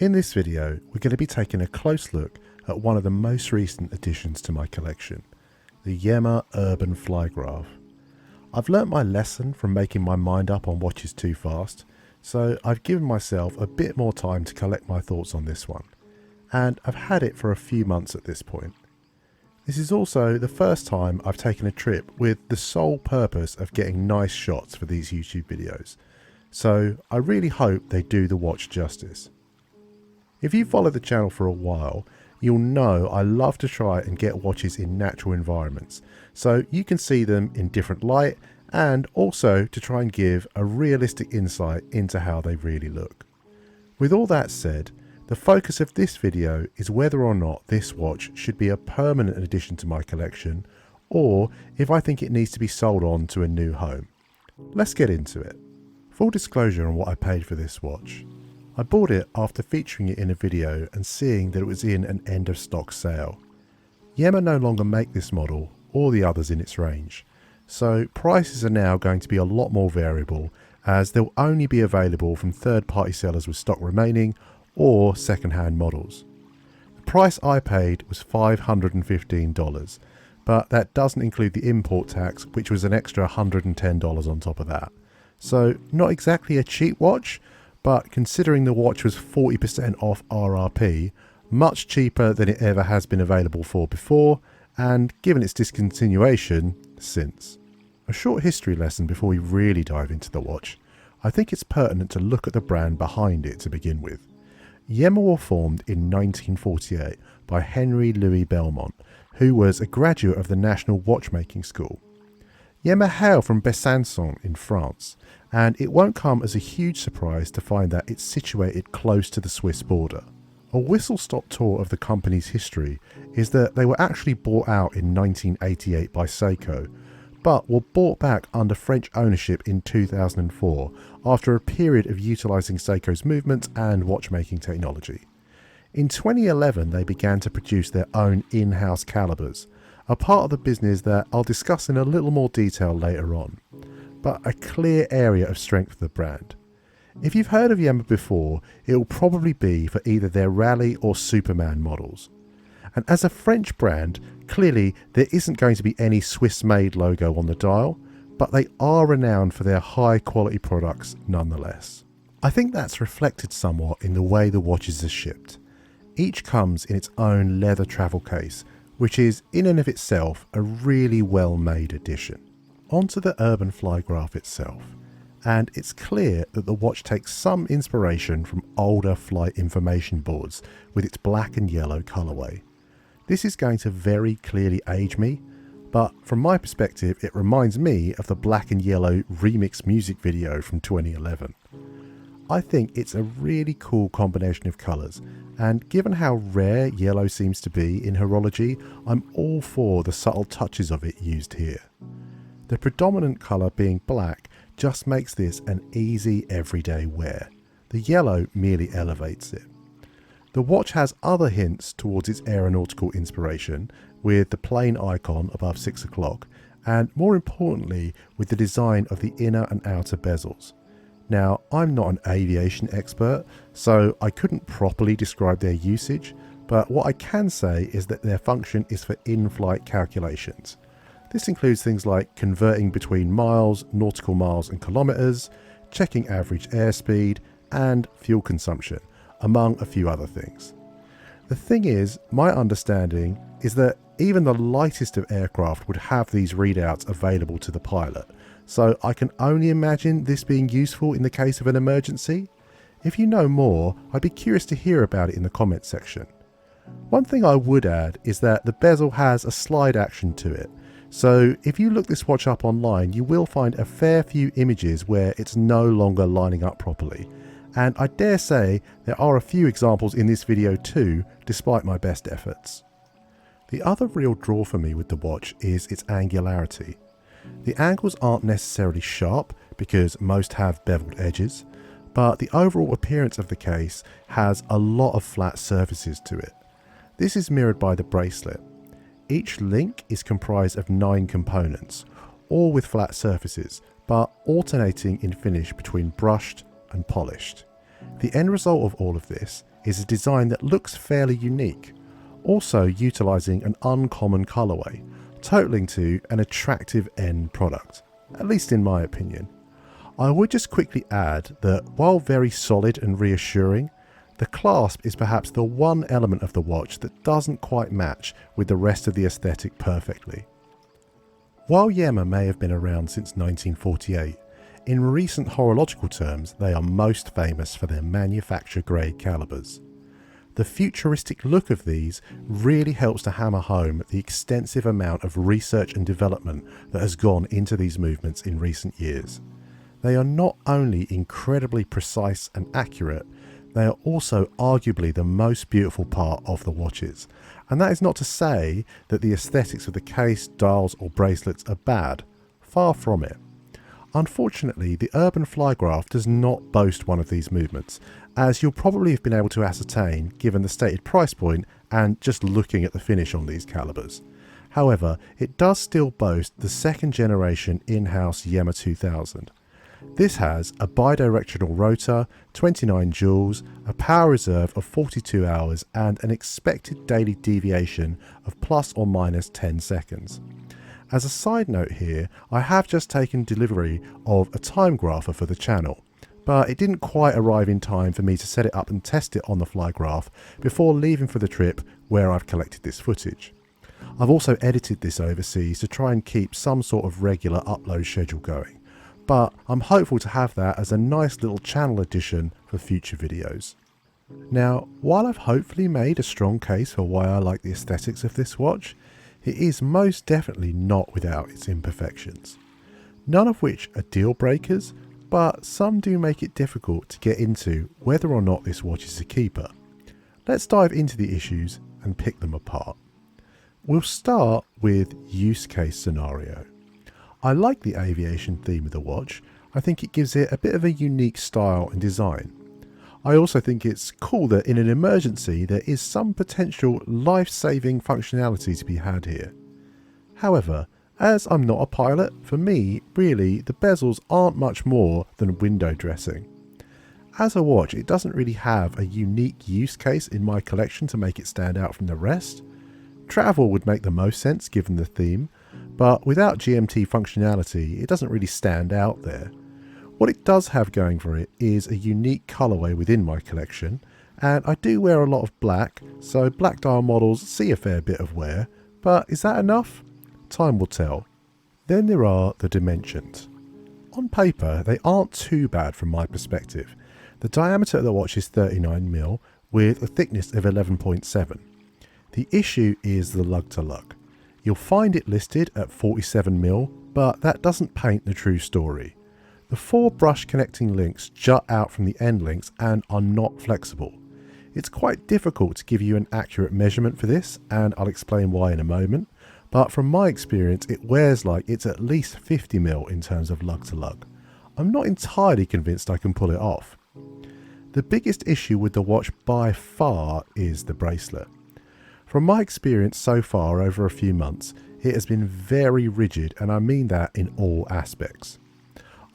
In this video, we're going to be taking a close look at one of the most recent additions to my collection, the Yema Urban Flygraf. I've learnt my lesson from making my mind up on watches too fast, so I've given myself a bit more time to collect my thoughts on this one, and I've had it for a few months at this point. This is also the first time I've taken a trip with the sole purpose of getting nice shots for these YouTube videos, so I really hope they do the watch justice. If you follow the channel for a while, you'll know I love to try and get watches in natural environments, so you can see them in different light and also to try and give a realistic insight into how they really look. With all that said, the focus of this video is whether or not this watch should be a permanent addition to my collection, or if I think it needs to be sold on to a new home. Let's get into it. Full disclosure on what I paid for this watch. I bought it after featuring it in a video and seeing that it was in an end of stock sale. Yema no longer make this model or the others in its range, so prices are now going to be a lot more variable, as they'll only be available from third-party sellers with stock remaining or second-hand models. The price I paid was $515, but that doesn't include the import tax, which was an extra $110 on top of that. So not exactly a cheap watch, but considering the watch was 40% off RRP, much cheaper than it ever has been available for before, and given its discontinuation, since. A short history lesson before we really dive into the watch. I think it's pertinent to look at the brand behind it to begin with. Yema were formed in 1948 by Henry Louis Belmont, who was a graduate of the National Watchmaking School. Yema hail from Besançon in France, and it won't come as a huge surprise to find that it's situated close to the Swiss border. A whistle-stop tour of the company's history is that they were actually bought out in 1988 by Seiko, but were bought back under French ownership in 2004 after a period of utilising Seiko's movement and watchmaking technology. In 2011 they began to produce their own in-house calibers, a part of the business that I'll discuss in a little more detail later on, but a clear area of strength for the brand. If you've heard of Yema before, it will probably be for either their Rally or Superman models. And as a French brand, clearly there isn't going to be any Swiss-made logo on the dial, but they are renowned for their high-quality products nonetheless. I think that's reflected somewhat in the way the watches are shipped. Each comes in its own leather travel case, which is in and of itself a really well-made addition. Onto the Urban Flygraf itself, and it's clear that the watch takes some inspiration from older flight information boards with its black and yellow colourway. This is going to very clearly age me, but from my perspective it reminds me of the black and yellow remix music video from 2011. I think it's a really cool combination of colours, and given how rare yellow seems to be in horology, I'm all for the subtle touches of it used here. The predominant colour being black just makes this an easy everyday wear. The yellow merely elevates it. The watch has other hints towards its aeronautical inspiration, with the plane icon above 6 o'clock, and more importantly with the design of the inner and outer bezels. Now, I'm not an aviation expert, so I couldn't properly describe their usage, but what I can say is that their function is for in-flight calculations. This includes things like converting between miles, nautical miles and kilometres, checking average airspeed, and fuel consumption, among a few other things. The thing is, my understanding is that even the lightest of aircraft would have these readouts available to the pilot, so I can only imagine this being useful in the case of an emergency. If you know more, I'd be curious to hear about it in the comments section. One thing I would add is that the bezel has a slide action to it, so if you look this watch up online you will find a fair few images where it's no longer lining up properly, and I dare say there are a few examples in this video too, despite my best efforts. The other real draw for me with the watch is its angularity. The angles aren't necessarily sharp because most have beveled edges, but the overall appearance of the case has a lot of flat surfaces to it. This is mirrored by the bracelet. Each link is comprised of 9 components, all with flat surfaces, but alternating in finish between brushed and polished. The end result of all of this is a design that looks fairly unique, also utilising an uncommon colourway, totaling to an attractive end product, at least in my opinion. I would just quickly add that while very solid and reassuring, the clasp is perhaps the one element of the watch that doesn't quite match with the rest of the aesthetic perfectly. While Yema may have been around since 1948, in recent horological terms they are most famous for their manufacturer-grade calibers. The futuristic look of these really helps to hammer home the extensive amount of research and development that has gone into these movements in recent years. They are not only incredibly precise and accurate, they are also arguably the most beautiful part of the watches. And that is not to say that the aesthetics of the case, dials or bracelets are bad. Far from it. Unfortunately, the Urban Flygraf does not boast one of these movements, as you'll probably have been able to ascertain given the stated price point and just looking at the finish on these calibers. However, it does still boast the second generation in-house Yema 2000. This has a bidirectional rotor, 29 joules, a power reserve of 42 hours and an expected daily deviation of plus or minus 10 seconds. As a side note here, I have just taken delivery of a time grapher for the channel, but it didn't quite arrive in time for me to set it up and test it on the Flygraf before leaving for the trip where I've collected this footage. I've also edited this overseas to try and keep some sort of regular upload schedule going, but I'm hopeful to have that as a nice little channel addition for future videos. Now, while I've hopefully made a strong case for why I like the aesthetics of this watch, it is most definitely not without its imperfections. None of which are deal breakers, but some do make it difficult to get into whether or not this watch is a keeper. Let's dive into the issues and pick them apart. We'll start with use case scenario. I like the aviation theme of the watch. I think it gives it a bit of a unique style and design. I also think it's cool that in an emergency there is some potential life-saving functionality to be had here. However, as I'm not a pilot, for me, really, the bezels aren't much more than window dressing. As a watch, it doesn't really have a unique use case in my collection to make it stand out from the rest. Travel would make the most sense given the theme, but without GMT functionality, it doesn't really stand out there. What it does have going for it is a unique colourway within my collection, and I do wear a lot of black, so black dial models see a fair bit of wear, but is that enough? Time will tell. Then there are the dimensions. On paper, they aren't too bad from my perspective. The diameter of the watch is 39mm with a thickness of 11.7. The issue is the lug to lug. You'll find it listed at 47mm, but that doesn't paint the true story. The 4 brush connecting links jut out from the end links and are not flexible. It's quite difficult to give you an accurate measurement for this, and I'll explain why in a moment, but from my experience it wears like it's at least 50mm in terms of lug to lug. I'm not entirely convinced I can pull it off. The biggest issue with the watch by far is the bracelet. From my experience so far over a few months, it has been very rigid, and I mean that in all aspects.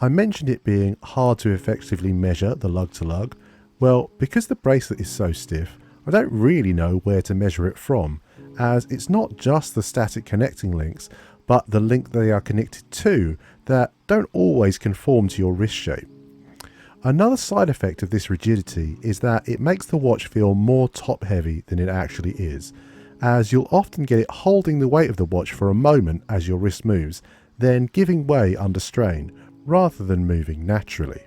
I mentioned it being hard to effectively measure the lug to lug. Well, because the bracelet is so stiff, I don't really know where to measure it from, as it's not just the static connecting links, but the link they are connected to that don't always conform to your wrist shape. Another side effect of this rigidity is that it makes the watch feel more top heavy than it actually is, as you'll often get it holding the weight of the watch for a moment as your wrist moves, then giving way under strain, rather than moving naturally.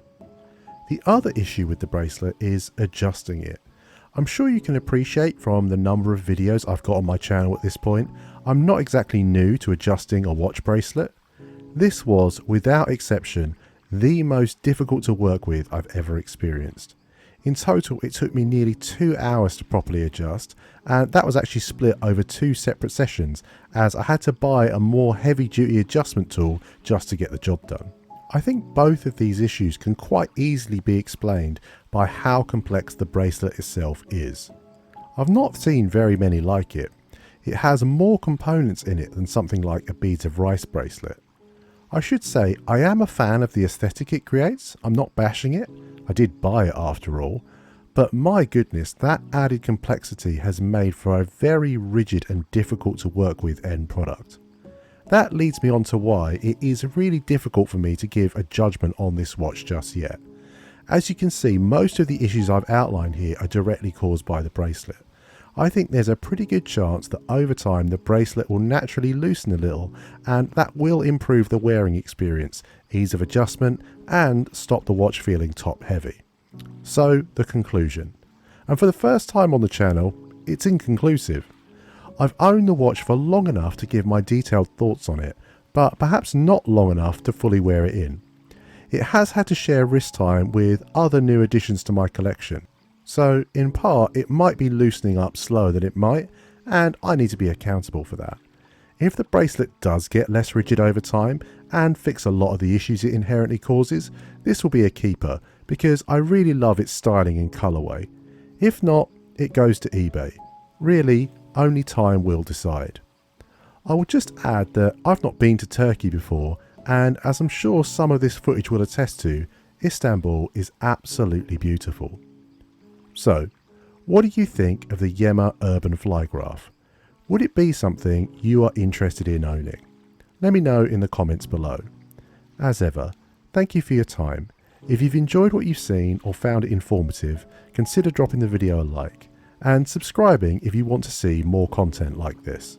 The other issue with the bracelet is adjusting it. I'm sure you can appreciate from the number of videos I've got on my channel at this point, I'm not exactly new to adjusting a watch bracelet. This was, without exception, the most difficult to work with I've ever experienced. In total, it took me nearly 2 hours to properly adjust, and that was actually split over 2 separate sessions, as I had to buy a more heavy-duty adjustment tool just to get the job done. I think both of these issues can quite easily be explained by how complex the bracelet itself is. I've not seen very many like it. It has more components in it than something like a beads of rice bracelet. I should say I am a fan of the aesthetic it creates. I'm not bashing it. I did buy it after all. But my goodness, that added complexity has made for a very rigid and difficult to work with end product. That leads me on to why it is really difficult for me to give a judgment on this watch just yet. As you can see, most of the issues I've outlined here are directly caused by the bracelet. I think there's a pretty good chance that over time the bracelet will naturally loosen a little, and that will improve the wearing experience, ease of adjustment, and stop the watch feeling top heavy. So, the conclusion. And for the first time on the channel, it's inconclusive. I've owned the watch for long enough to give my detailed thoughts on it, but perhaps not long enough to fully wear it in. It has had to share wrist time with other new additions to my collection, so in part it might be loosening up slower than it might, and I need to be accountable for that. If the bracelet does get less rigid over time and fix a lot of the issues it inherently causes, this will be a keeper because I really love its styling and colourway. If not, it goes to eBay. Really, only time will decide. I will just add that I've not been to Turkey before, and as I'm sure some of this footage will attest to, Istanbul is absolutely beautiful. So, what do you think of the Yema Urban Flygraf? Would it be something you are interested in owning? Let me know in the comments below. As ever, thank you for your time. If you've enjoyed what you've seen or found it informative, consider dropping the video a like and subscribing if you want to see more content like this.